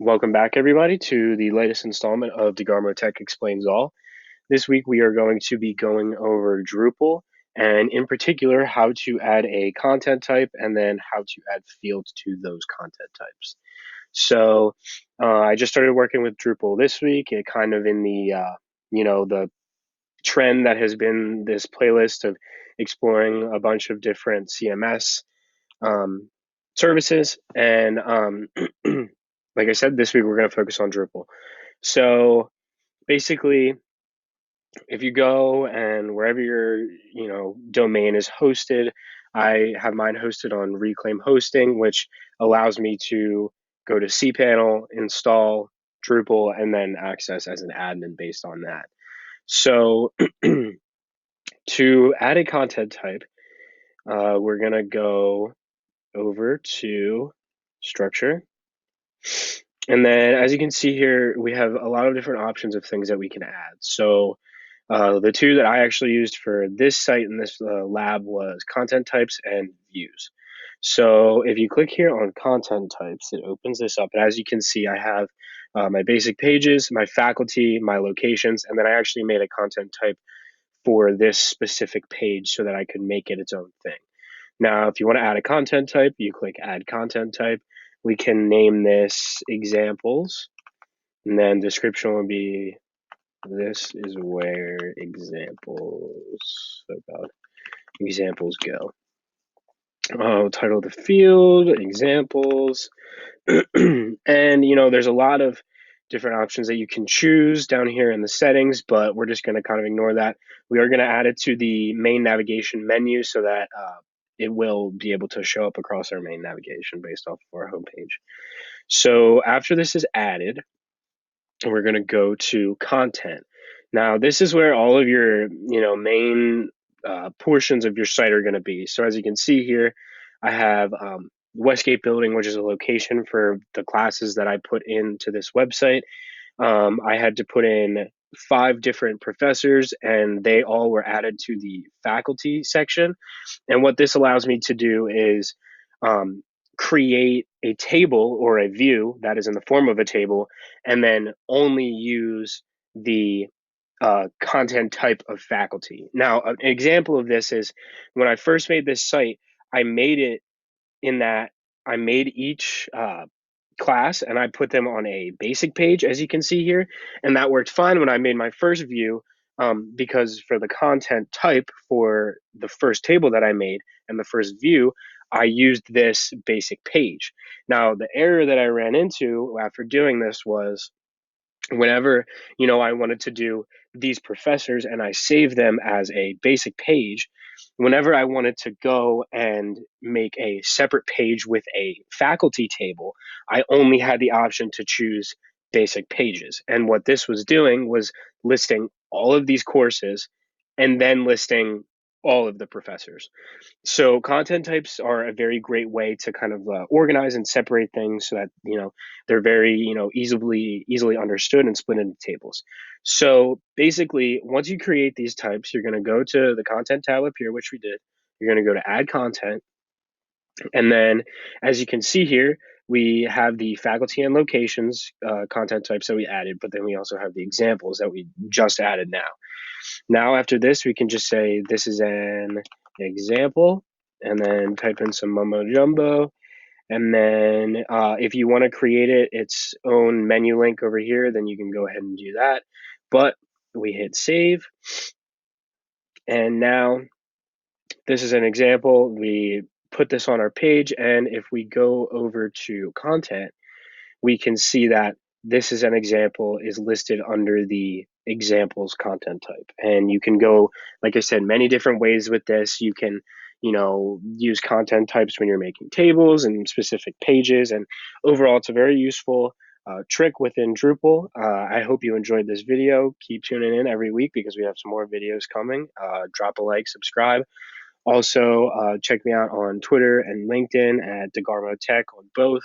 Welcome back, everybody, to the latest installment of DeGarmo Tech Explains All. This week, we are going to be going over Drupal, and in particular, how to add a content type and then how to add fields to those content types. So, I just started working with Drupal this week. It kind of in the trend that has been this playlist of exploring a bunch of different CMS um, services. And like I said, this week we're going to focus on Drupal. So basically, if you go and wherever your domain is hosted, I have mine hosted on Reclaim Hosting, which allows me to go to cPanel, install Drupal, and then access as an admin based on that. So to add a content type, we're going to go over to structure. And then as you can see here, we have a lot of different options of things that we can add. So the two that I actually used for this site and this lab was content types and views. So if you click here on content types, it opens this up. And as you can see, I have my basic pages, my faculty, my locations, and then I actually made a content type for this specific page so that I could make it its own thing. Now, if you want to add a content type, you click add content type. We can name this examples, and then description will be this is where examples go. Title of the field, examples. And there's a lot of different options that you can choose down here in the settings, but we're just going to kind of ignore that. We are going to add it to the main navigation menu so that it will be able to show up across our main navigation based off of our homepage. So after this is added, we're going to go to content. Now, this is where all of your main portions of your site are going to be. So as you can see here, I have Westgate Building, which is a location for the classes that I put into this website. I had to put in 5 different professors, and they all were added to the faculty section. And what this allows me to do is create a table or a view that is in the form of a table, and then only use the content type of faculty. Now, an example of this is when I first made this site, I made it in that I made each class and I put them on a basic page, as you can see here, and that worked fine when I made my first view, because for the content type for the first table that I made and the first view, I used this basic page. Now, the error that I ran into after doing this was whenever I wanted to do these professors and I saved them as a basic page, whenever I wanted to go and make a separate page with a faculty table, I only had the option to choose basic pages. And what this was doing was listing all of these courses and then listing all of the professors. So content types are a very great way to kind of organize and separate things so that they're very easily understood and split into tables. So basically, once you create these types, you're going to go to the content tab up here, which we did. You're going to go to add content, and then as you can see here, we have the faculty and locations content types that we added, but then we also have the examples that we just added now. Now after this, we can just say this is an example, and then type in some mumbo jumbo. And then if you want to create its own menu link over here, then you can go ahead and do that. But we hit save. And now this is an example. We put this on our page, and if we go over to content, we can see that this is an example is listed under the examples content type. And you can go, like I said, many different ways with this. You can, use content types when you're making tables and specific pages. And overall, it's a very useful trick within Drupal. I hope you enjoyed this video. Keep tuning in every week because we have some more videos coming. Drop a like, subscribe. Also, check me out on Twitter and LinkedIn at DeGarmo Tech on both.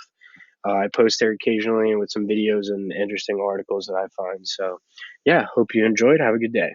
I post there occasionally with some videos and interesting articles that I find. So, yeah, hope you enjoyed. Have a good day.